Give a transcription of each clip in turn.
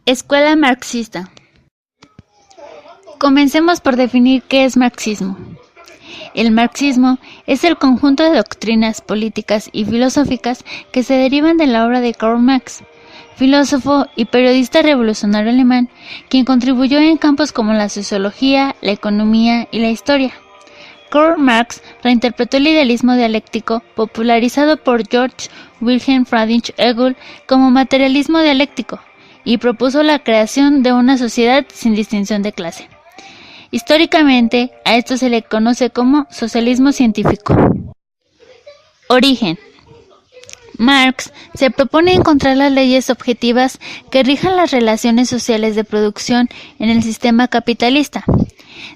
Escuela marxista. Comencemos por definir qué es marxismo. El marxismo es el conjunto de doctrinas políticas y filosóficas que se derivan de la obra de Karl Marx, filósofo y periodista revolucionario alemán, quien contribuyó en campos como la sociología, la economía y la historia. Karl Marx reinterpretó el idealismo dialéctico popularizado por Georg Wilhelm Friedrich Hegel como materialismo dialéctico y propuso la creación de una sociedad sin distinción de clase. Históricamente, a esto se le conoce como socialismo científico. Origen. Marx se propone encontrar las leyes objetivas que rijan las relaciones sociales de producción en el sistema capitalista,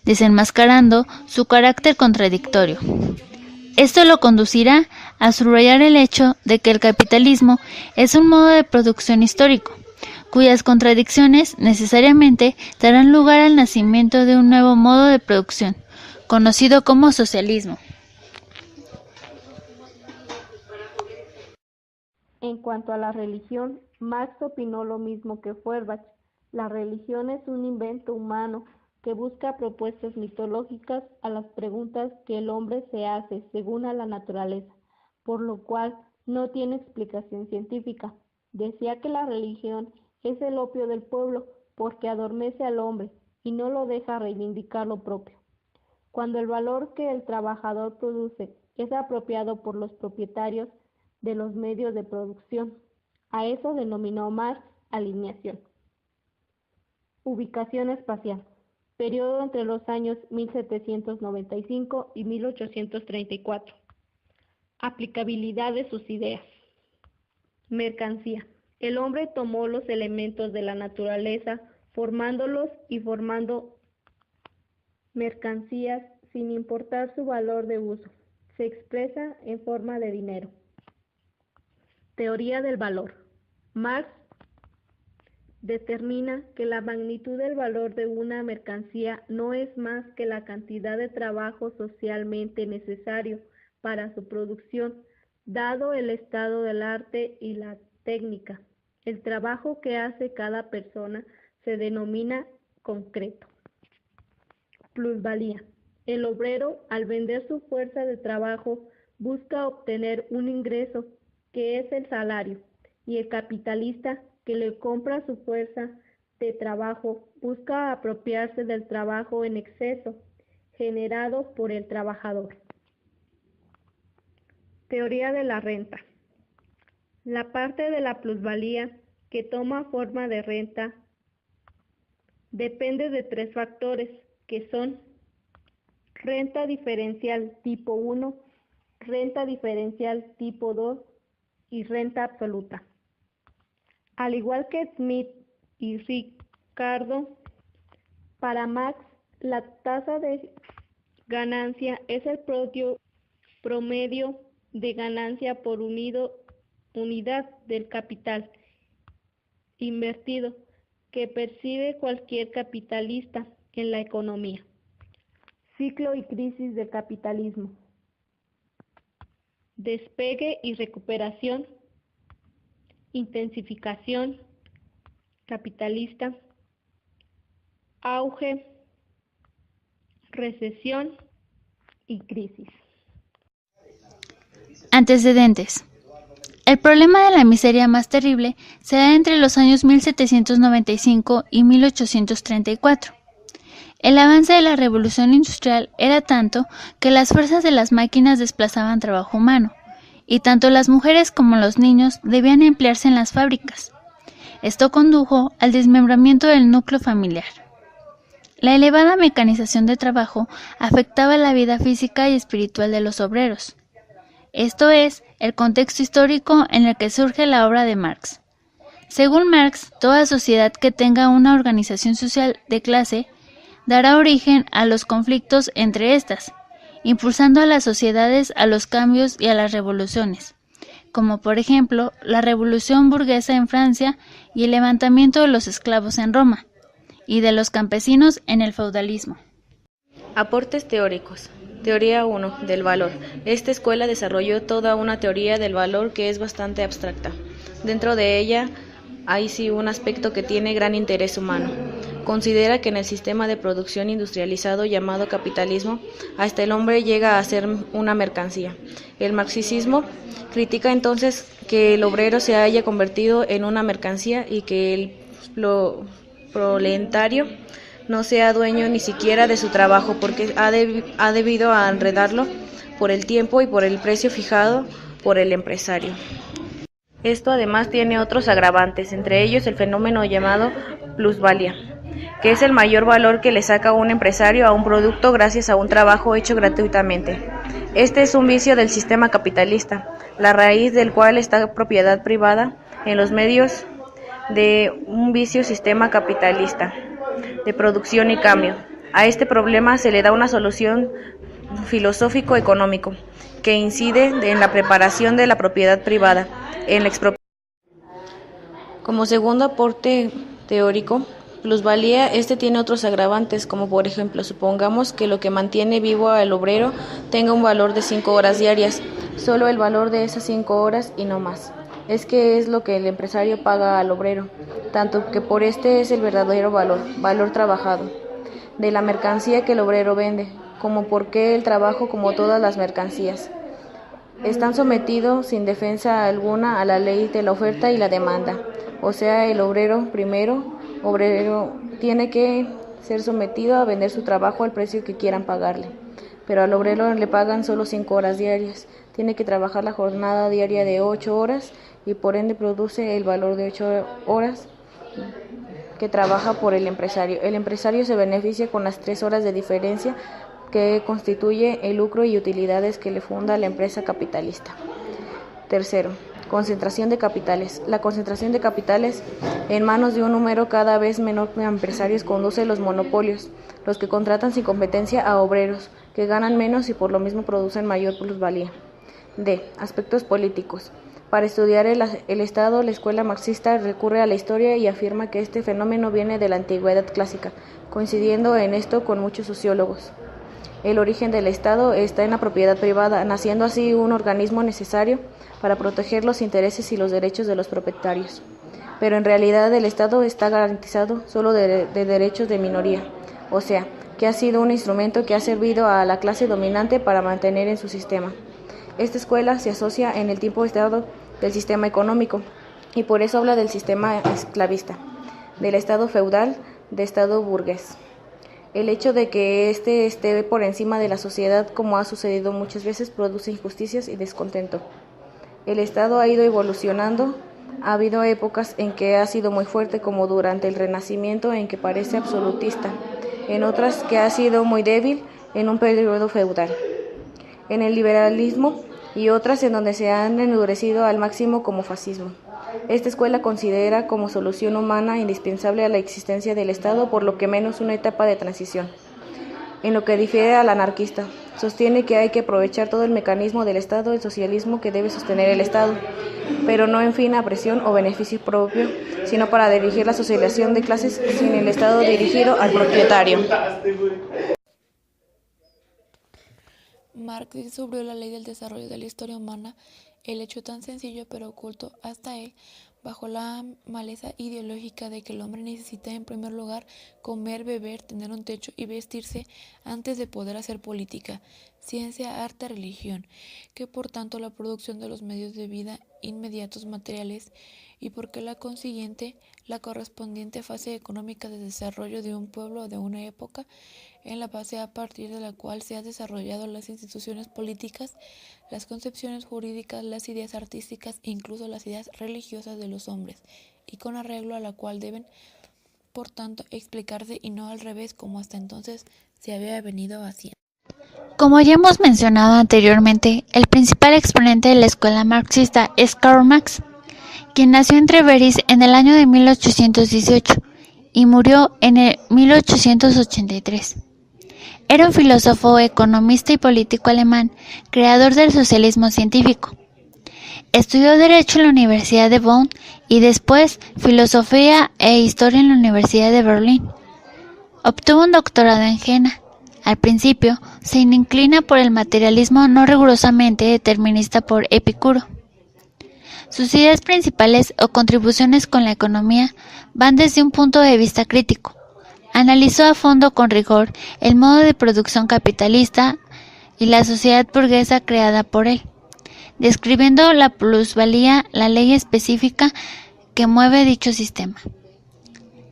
desenmascarando su carácter contradictorio. Esto lo conducirá a subrayar el hecho de que el capitalismo es un modo de producción histórico, cuyas contradicciones necesariamente darán lugar al nacimiento de un nuevo modo de producción, conocido como socialismo. En cuanto a la religión, Marx opinó lo mismo que Feuerbach. La religión es un invento humano que busca propuestas mitológicas a las preguntas que el hombre se hace según a la naturaleza, por lo cual no tiene explicación científica. Decía que la religión es el opio del pueblo porque adormece al hombre y no lo deja reivindicar lo propio. Cuando el valor que el trabajador produce es apropiado por los propietarios de los medios de producción, a eso denominó Marx alineación. Ubicación espacial. Periodo entre los años 1795 y 1834. Aplicabilidad de sus ideas. Mercancía. El hombre tomó los elementos de la naturaleza, formándolos y formando mercancías sin importar su valor de uso. Se expresa en forma de dinero. Teoría del valor. Marx determina que la magnitud del valor de una mercancía no es más que la cantidad de trabajo socialmente necesario para su producción, dado el estado del arte y la técnica. El trabajo que hace cada persona se denomina concreto. Plusvalía. El obrero, al vender su fuerza de trabajo, busca obtener un ingreso, que es el salario, y el capitalista, que le compra su fuerza de trabajo, busca apropiarse del trabajo en exceso, generado por el trabajador. Teoría de la renta. La parte de la plusvalía que toma forma de renta depende de tres factores, que son renta diferencial tipo 1, renta diferencial tipo 2 y renta absoluta. Al igual que Smith y Ricardo, para Marx la tasa de ganancia es el promedio de ganancia por unidad del capital invertido que percibe cualquier capitalista en la economía. Ciclo y crisis del capitalismo. Despegue y recuperación, intensificación capitalista, auge, recesión y crisis. Antecedentes. El problema de la miseria más terrible se da entre los años 1795 y 1834. El avance de la revolución industrial era tanto que las fuerzas de las máquinas desplazaban trabajo humano, y tanto las mujeres como los niños debían emplearse en las fábricas. Esto condujo al desmembramiento del núcleo familiar. La elevada mecanización de trabajo afectaba la vida física y espiritual de los obreros. Esto es el contexto histórico en el que surge la obra de Marx. Según Marx, toda sociedad que tenga una organización social de clase dará origen a los conflictos entre estas, impulsando a las sociedades a los cambios y a las revoluciones, como por ejemplo la revolución burguesa en Francia y el levantamiento de los esclavos en Roma, y de los campesinos en el feudalismo. Aportes teóricos. Teoría 1. Del valor. Esta escuela desarrolló toda una teoría del valor que es bastante abstracta. Dentro de ella ahí sí un aspecto que tiene gran interés humano. Considera que en el sistema de producción industrializado llamado capitalismo, hasta el hombre llega a ser una mercancía. El marxismo critica entonces que el obrero se haya convertido en una mercancía y que el proletario no sea dueño ni siquiera de su trabajo porque ha debido a enredarlo por el tiempo y por el precio fijado por el empresario. Esto además tiene otros agravantes, entre ellos el fenómeno llamado plusvalía, que es el mayor valor que le saca un empresario a un producto gracias a un trabajo hecho gratuitamente. Este es un vicio del sistema capitalista, la raíz del cual está propiedad privada en los medios de un vicio sistema capitalista de producción y cambio. A este problema se le da una solución filosófico-económico que incide en la preparación de la propiedad privada, en la expropiación. Como segundo aporte teórico, plusvalía, tiene otros agravantes, como por ejemplo, supongamos que lo que mantiene vivo al obrero tenga un valor de 5 horas diarias, solo el valor de esas 5 horas y no más. Es que es lo que el empresario paga al obrero, tanto que por este es el verdadero valor trabajado, de la mercancía que el obrero vende, como porque el trabajo, como todas las mercancías, están sometidos sin defensa alguna a la ley de la oferta y la demanda. O sea, el obrero tiene que ser sometido a vender su trabajo al precio que quieran pagarle. Pero al obrero le pagan solo 5 horas diarias. Tiene que trabajar la jornada diaria de 8 horas y por ende produce el valor de 8 horas que trabaja por el empresario. El empresario se beneficia con las 3 horas de diferencia que constituye el lucro y utilidades que le funda la empresa capitalista. Tercero, concentración de capitales. La concentración de capitales en manos de un número cada vez menor de empresarios conduce los monopolios, los que contratan sin competencia a obreros, que ganan menos y por lo mismo producen mayor plusvalía. D. Aspectos políticos. Para estudiar el Estado, la escuela marxista recurre a la historia y afirma que este fenómeno viene de la antigüedad clásica, coincidiendo en esto con muchos sociólogos. El origen del Estado está en la propiedad privada, naciendo así un organismo necesario para proteger los intereses y los derechos de los propietarios. Pero en realidad el Estado está garantizado solo de derechos de minoría, o sea, que ha sido un instrumento que ha servido a la clase dominante para mantener en su sistema. Esta escuela se asocia en el tiempo Estado del sistema económico y por eso habla del sistema esclavista, del Estado feudal, de Estado burgués. El hecho de que esté por encima de la sociedad, como ha sucedido muchas veces, produce injusticias y descontento. El Estado ha ido evolucionando, ha habido épocas en que ha sido muy fuerte, como durante el Renacimiento, en que parece absolutista, en otras que ha sido muy débil, en un periodo feudal, en el liberalismo y otras en donde se han endurecido al máximo como fascismo. Esta escuela considera como solución humana indispensable a la existencia del Estado, por lo que menos una etapa de transición. En lo que difiere al anarquista, sostiene que hay que aprovechar todo el mecanismo del Estado, el socialismo que debe sostener el Estado, pero no en fin a presión o beneficio propio, sino para dirigir la socialización de clases sin el Estado dirigido al propietario. Marx descubrió la ley del desarrollo de la historia humana, el hecho tan sencillo pero oculto hasta él, bajo la maleza ideológica de que el hombre necesita en primer lugar comer, beber, tener un techo y vestirse antes de poder hacer política, ciencia, arte, religión, que por tanto la producción de los medios de vida inmediatos materiales y porque la consiguiente, la correspondiente fase económica de desarrollo de un pueblo o de una época, en la base a partir de la cual se han desarrollado las instituciones políticas, las concepciones jurídicas, las ideas artísticas e incluso las ideas religiosas de los hombres, y con arreglo a la cual deben, por tanto, explicarse y no al revés como hasta entonces se había venido haciendo. Como ya hemos mencionado anteriormente, el principal exponente de la escuela marxista es Karl Marx, quien nació en Trèveris en el año de 1818 y murió en el 1883. Era un filósofo, economista y político alemán, creador del socialismo científico. Estudió Derecho en la Universidad de Bonn y después Filosofía e Historia en la Universidad de Berlín. Obtuvo un doctorado en Jena. Al principio, se inclina por el materialismo no rigurosamente determinista por Epicuro. Sus ideas principales o contribuciones con la economía van desde un punto de vista crítico. Analizó a fondo con rigor el modo de producción capitalista y la sociedad burguesa creada por él, describiendo la plusvalía, la ley específica que mueve dicho sistema.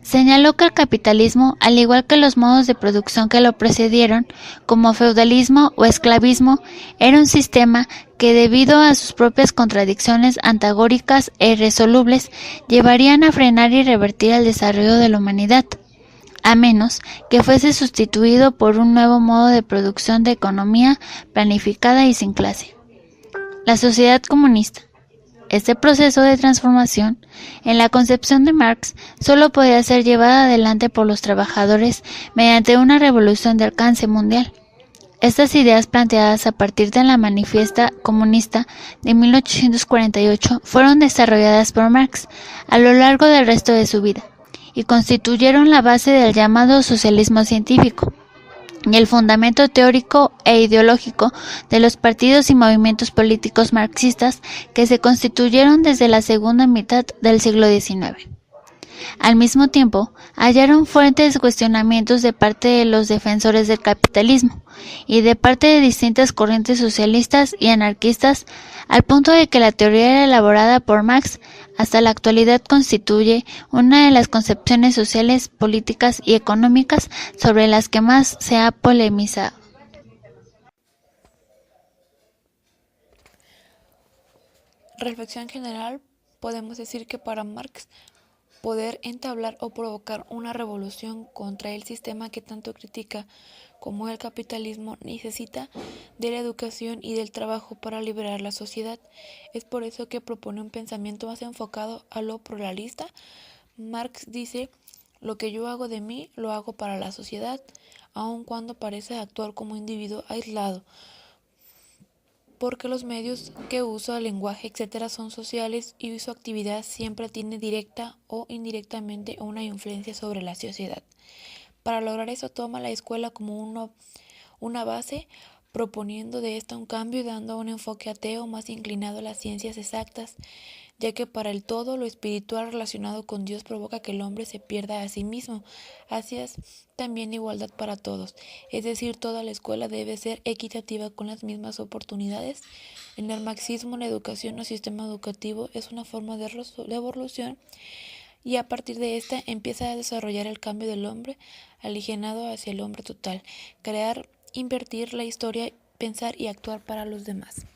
Señaló que el capitalismo, al igual que los modos de producción que lo precedieron, como feudalismo o esclavismo, era un sistema que, debido a sus propias contradicciones antagónicas e irresolubles, llevarían a frenar y revertir el desarrollo de la humanidad, a menos que fuese sustituido por un nuevo modo de producción de economía planificada y sin clase. La sociedad comunista. Este proceso de transformación, en la concepción de Marx, solo podía ser llevada adelante por los trabajadores mediante una revolución de alcance mundial. Estas ideas, planteadas a partir de la Manifiesta Comunista de 1848, fueron desarrolladas por Marx a lo largo del resto de su vida y constituyeron la base del llamado socialismo científico y el fundamento teórico e ideológico de los partidos y movimientos políticos marxistas que se constituyeron desde la segunda mitad del siglo XIX. Al mismo tiempo, hallaron fuertes cuestionamientos de parte de los defensores del capitalismo y de parte de distintas corrientes socialistas y anarquistas, al punto de que la teoría elaborada por Marx hasta la actualidad constituye una de las concepciones sociales, políticas y económicas sobre las que más se ha polemizado. Reflexión general, podemos decir que para Marx, poder entablar o provocar una revolución contra el sistema que tanto critica como el capitalismo necesita de la educación y del trabajo para liberar la sociedad. Es por eso que propone un pensamiento más enfocado a lo pluralista. Marx dice: lo que yo hago de mí, lo hago para la sociedad, aun cuando parece actuar como individuo aislado, porque los medios que usa, el lenguaje, etc. son sociales y su actividad siempre tiene directa o indirectamente una influencia sobre la sociedad. Para lograr eso toma la escuela como una base, proponiendo de esta un cambio y dando un enfoque ateo más inclinado a las ciencias exactas, ya que para el todo lo espiritual relacionado con Dios provoca que el hombre se pierda a sí mismo. Así es también igualdad para todos, es decir, toda la escuela debe ser equitativa con las mismas oportunidades. En el marxismo, la educación o sistema educativo es una forma de evolución y a partir de esta empieza a desarrollar el cambio del hombre alienado hacia el hombre total, crear, invertir la historia, pensar y actuar para los demás.